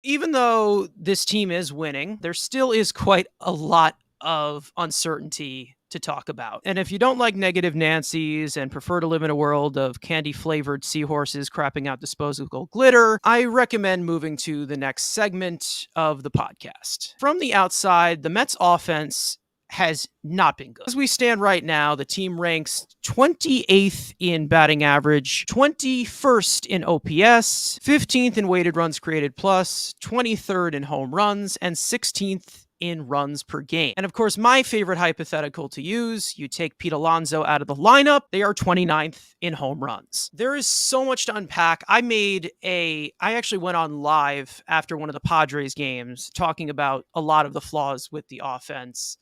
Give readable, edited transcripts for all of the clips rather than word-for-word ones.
even though this team is winning, there still is quite a lot of uncertainty to talk about. And if you don't like negative Nancy's and prefer to live in a world of candy flavored seahorses crapping out disposable glitter, I recommend moving to the next segment of the podcast. From the outside, the Mets offense has not been good. As we stand right now, the team ranks 28th in batting average, 21st in OPS, 15th in weighted runs created plus, 23rd in home runs, and 16th in runs per game. And of course, my favorite hypothetical to use, you take Pete Alonso out of the lineup, they are 29th in home runs. There is so much to unpack. I actually went on live after one of the Padres games talking about a lot of the flaws with the offense.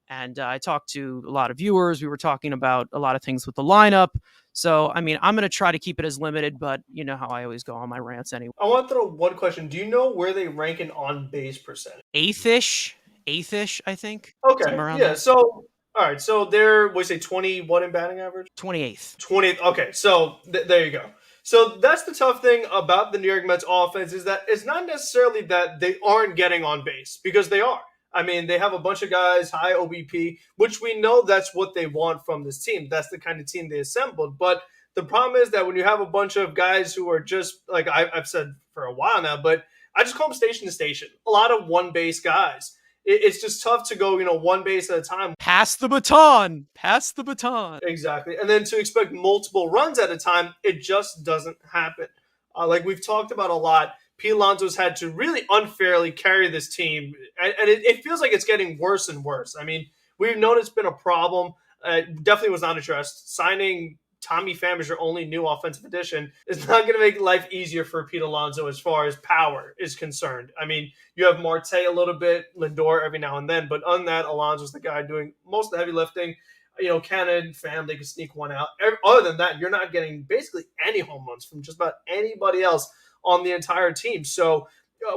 And I talked to a lot of viewers. We were talking about a lot of things with the lineup. So, I mean, I'm going to try to keep it as limited, but you know how I always go on my rants anyway. I want to throw one question. Do you know where they rank in on base percentage? Eighth-ish, I think. Okay, Somewhere around yeah. there. So, all right. So they're, what do you say, 21 in batting average? 28th. 20th. Okay, so there you go. So that's the tough thing about the New York Mets offense is that it's not necessarily that they aren't getting on base, because they are. I mean, they have a bunch of guys, high OBP, which we know that's what they want from this team. That's the kind of team they assembled. But the problem is that when you have a bunch of guys who are just, like I've said for a while now, but I just call them station to station. A lot of one base guys. It's just tough to go, one base at a time. Pass the baton. Pass the baton. Exactly. And then to expect multiple runs at a time, it just doesn't happen. Like we've talked about a lot, Pete Alonso's had to really unfairly carry this team, and it feels like it's getting worse and worse. I mean, we've known it's been a problem. Definitely was not addressed. Signing Tommy Pham as your only new offensive addition is not going to make life easier for Pete Alonso as far as power is concerned. I mean, you have Marte a little bit, Lindor every now and then, but on that, Alonso's the guy doing most of the heavy lifting. Cannon, Pham, they can sneak one out. Other than that, you're not getting basically any home runs from just about anybody else on the entire team. So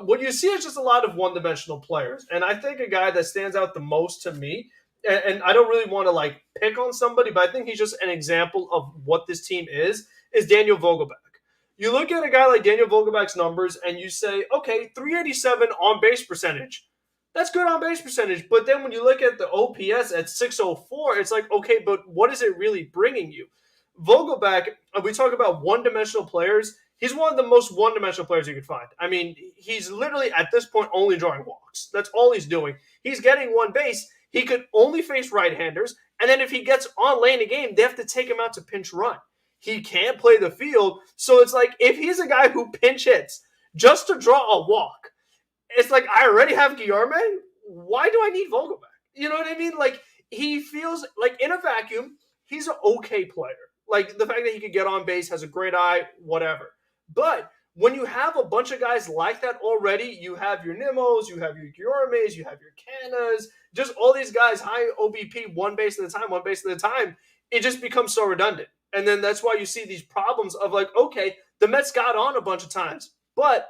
what you see is just a lot of one-dimensional players. And I think a guy that stands out the most to me, and I don't really want to pick on somebody, but I think he's just an example of what this team is Daniel Vogelback. You look at a guy like Daniel Vogelback's numbers and you say, okay, 387 on base percentage. That's good on base percentage. But then when you look at the OPS at 604, it's like, okay, but what is it really bringing you? Vogelback, we talk about one-dimensional players. He's one of the most one-dimensional players you could find. I mean, he's literally at this point only drawing walks. That's all he's doing. He's getting one base. He could only face right-handers. And then if he gets on lane a game, they have to take him out to pinch run. He can't play the field. So it's like if he's a guy who pinch hits just to draw a walk, it's like I already have Guillorme. Why do I need Vogelback? You know what I mean? Like he feels like in a vacuum, he's an okay player. Like the fact that he could get on base, has a great eye, whatever. But when you have a bunch of guys like that already, you have your Nimos, you have your Guillormes, you have your Cannas, just all these guys, high OBP, one base at a time, it just becomes so redundant. And then that's why you see these problems of like, okay, the Mets got on a bunch of times, but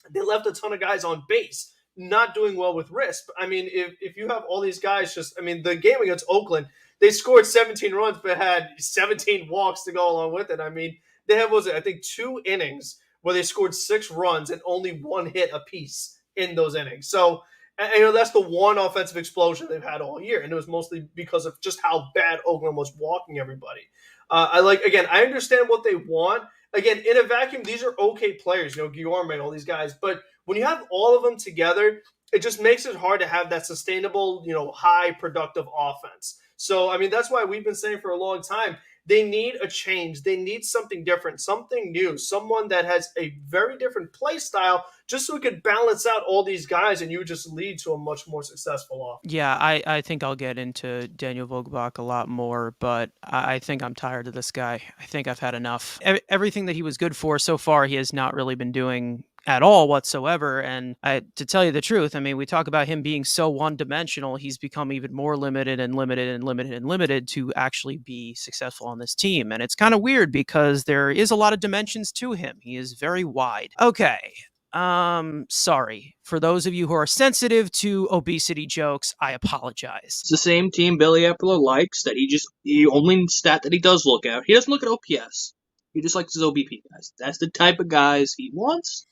they left a ton of guys on base, not doing well with risk. I mean, if you have all these guys the game against Oakland, they scored 17 runs but had 17 walks to go along with it. I mean, they have, I think, 2 innings where they scored 6 runs and only 1 hit apiece in those innings. So, and that's the one offensive explosion they've had all year. And it was mostly because of just how bad Oakland was walking everybody. I understand what they want. Again, in a vacuum, these are okay players, Guillorme and all these guys. But when you have all of them together, it just makes it hard to have that sustainable, high productive offense. So, I mean, that's why we've been saying for a long time, they need a change. They need something different, something new, someone that has a very different play style just so it could balance out all these guys and you just lead to a much more successful offense. Yeah, I think I'll get into Daniel Vogelbach a lot more, but I think I'm tired of this guy. I think I've had enough. Everything that he was good for so far, he has not really been doing at all whatsoever. And to tell you the truth, I mean, we talk about him being so one-dimensional, he's become even more limited to actually be successful on this team. And it's kind of weird because there is a lot of dimensions to him. He is very wide. Okay. Sorry. For those of you who are sensitive to obesity jokes, I apologize. It's the same team Billy Epler likes, that he only stat that he does look at. He doesn't look at OPS. He just likes his OBP guys. That's the type of guys he wants.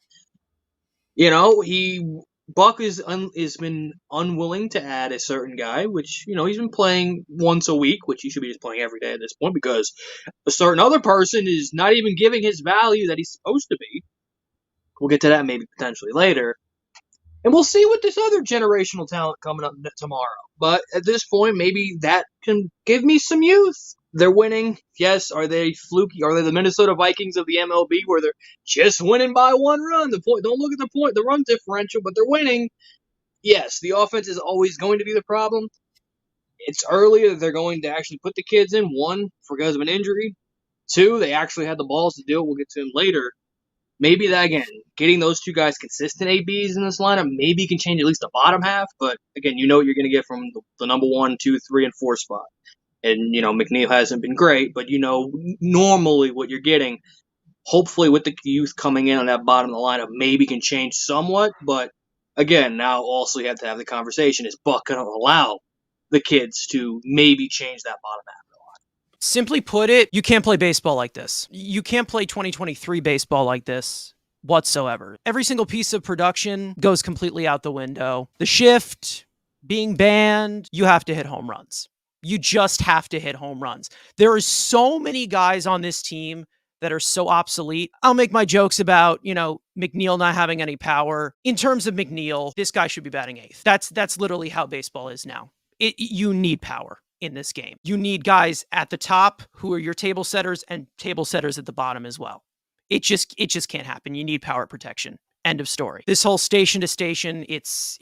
Buck is been unwilling to add a certain guy, which he's been playing once a week, which he should be just playing every day at this point because a certain other person is not even giving his value that he's supposed to be. We'll get to that maybe potentially later. And we'll see what this other generational talent coming up tomorrow. But at this point, maybe that can give me some youth. They're winning. Yes, are they fluky? Are they the Minnesota Vikings of the MLB where they're just winning by one run? Don't look at the run differential, but they're winning. Yes, the offense is always going to be the problem. It's earlier that they're going to actually put the kids in. One, because of an injury. Two, they actually had the balls to do it. We'll get to them later. Maybe that, again, getting those two guys consistent ABs in this lineup, maybe can change at least the bottom half. But, again, you know what you're going to get from the number 1, 2, 3, and 4 spot. And, McNeil hasn't been great, but normally what you're getting, hopefully with the youth coming in on that bottom of the lineup, maybe can change somewhat. But, again, now also you have to have the conversation, is Buck going to allow the kids to maybe change that bottom half? Simply put it, you can't play baseball like this. You can't play 2023 baseball like this whatsoever. Every single piece of production goes completely out the window. The shift, being banned, you have to hit home runs. You just have to hit home runs. There are so many guys on this team that are so obsolete. I'll make my jokes about, McNeil not having any power. In terms of McNeil, this guy should be batting eighth. That's literally how baseball is now. You need power in this game. You need guys at the top who are your table setters and table setters at the bottom as well. It just can't happen. You need power protection. End of story. This whole station to station, it's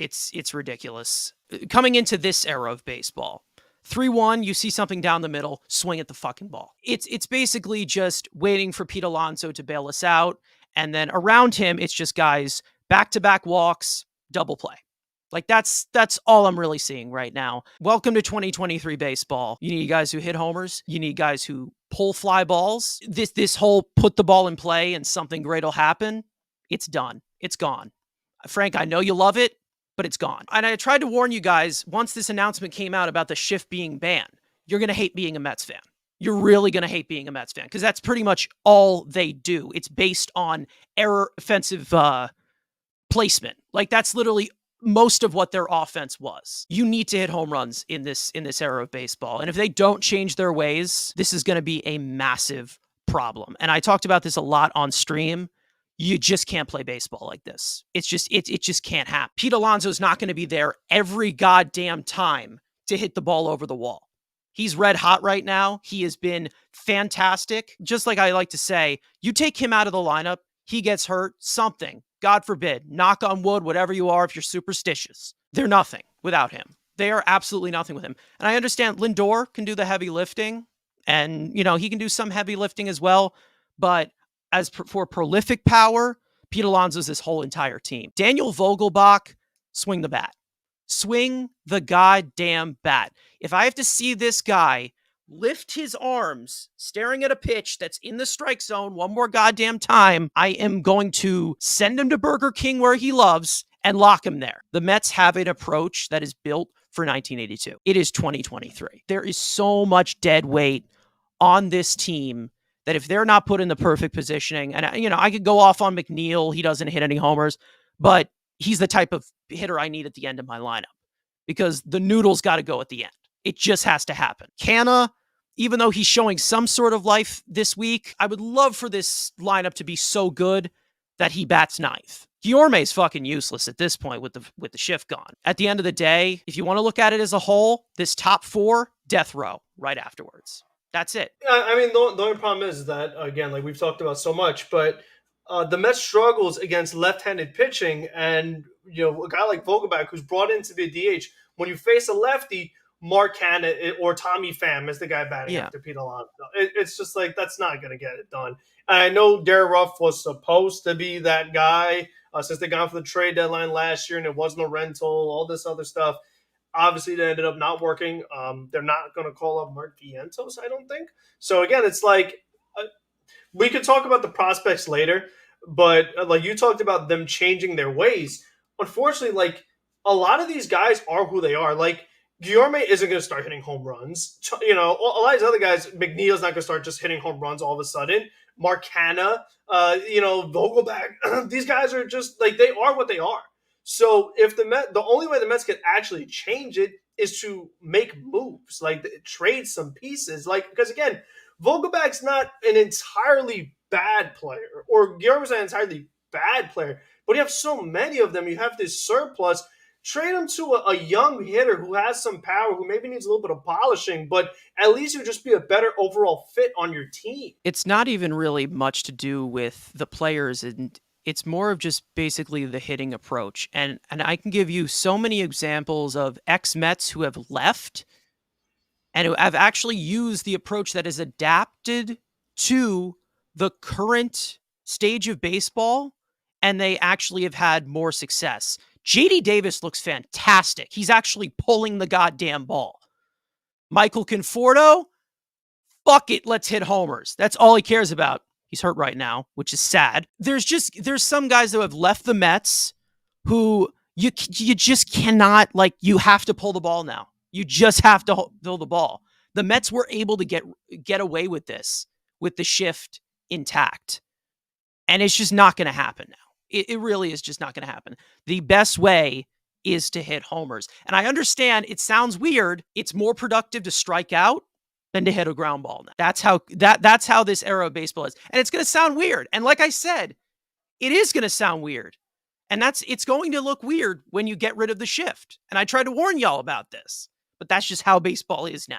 ridiculous. Coming into this era of baseball, 3-1, you see something down the middle, swing at the fucking ball. It's basically just waiting for Pete Alonso to bail us out, and then around him, it's just guys back-to-back walks, double play. Like that's all I'm really seeing right now. Welcome to 2023 baseball. You need guys who hit homers. You need guys who pull fly balls. This whole put the ball in play and something great will happen. It's done. It's gone. Frank, I know you love it, but it's gone. And I tried to warn you guys once this announcement came out about the shift being banned. You're going to hate being a Mets fan. You're really going to hate being a Mets fan because that's pretty much all they do. It's based on offensive placement. Like that's literally most of what their offense was. You need to hit home runs in this era of baseball. And if they don't change their ways, this is going to be a massive problem. And I talked about this a lot on stream. You just can't play baseball like this. It just can't happen. Pete Alonso's not going to be there every goddamn time to hit the ball over the wall. He's red hot right now. He has been fantastic. Just like I like to say, you take him out of the lineup, he gets hurt, something. God forbid, knock on wood, whatever you are, if you're superstitious. They're nothing without him. They are absolutely nothing with him. And I understand Lindor can do the heavy lifting, and, he can do some heavy lifting as well. But for prolific power, Pete Alonso's this whole entire team. Daniel Vogelbach, swing the bat. Swing the goddamn bat. If I have to see this guy lift his arms, staring at a pitch that's in the strike zone one more goddamn time, I am going to send him to Burger King where he loves and lock him there. The Mets have an approach that is built for 1982. It is 2023. There is so much dead weight on this team that if they're not put in the perfect positioning, and I could go off on McNeil, he doesn't hit any homers, but he's the type of hitter I need at the end of my lineup because the noodle's got to go at the end. It just has to happen. Canna, even though he's showing some sort of life this week, I would love for this lineup to be so good that he bats ninth. Guillorme's fucking useless at this point with the shift gone. At the end of the day, if you want to look at it as a whole, this top four, death row right afterwards. That's it. I mean, the only problem is that, again, like we've talked about so much, but the Mets struggles against left-handed pitching, and a guy like Vogelbach, who's brought in to be a DH, when you face a lefty, Mark Hanna or Tommy Pham is the guy batting after Pete Alonso. It's just like that's not going to get it done. And I know Darren Ruff was supposed to be that guy since they got for the trade deadline last year, and it wasn't a rental, all this other stuff. Obviously, it ended up not working. They're not going to call up Mark Vientos, I don't think. So, again, it's like we could talk about the prospects later, but like you talked about them changing their ways. Unfortunately, like a lot of these guys are who they are. Like Guillorme isn't going to start hitting home runs. A lot of these other guys, McNeil's not going to start just hitting home runs all of a sudden. Marcana, Vogelback. These guys are just like, they are what they are. So if the only way the Mets could actually change it is to make moves, like trade some pieces, like, because again, Vogelback's not an entirely bad player, or Guillermo's not an entirely bad player, but you have so many of them. You have this surplus. Trade him to a young hitter who has some power, who maybe needs a little bit of polishing, but at least he'll just be a better overall fit on your team. It's not even really much to do with the players, and it's more of just basically the hitting approach. And I can give you so many examples of ex-Mets who have left and who have actually used the approach that is adapted to the current stage of baseball, and they actually have had more success. JD Davis looks fantastic. He's actually pulling the goddamn ball. Michael Conforto, fuck it, let's hit homers. That's all he cares about. He's hurt right now, which is sad. There's some guys that have left the Mets who you just cannot, like, you have to pull the ball now. You just have to pull the ball. The Mets were able to get away with this with the shift intact. And it's just not going to happen now. It really is just not going to happen. The best way is to hit homers. And I understand it sounds weird. It's more productive to strike out than to hit a ground ball now. That's how this era of baseball is. And it's going to sound weird. And like I said, it is going to sound weird. And it's going to look weird when you get rid of the shift. And I tried to warn y'all about this, but that's just how baseball is now.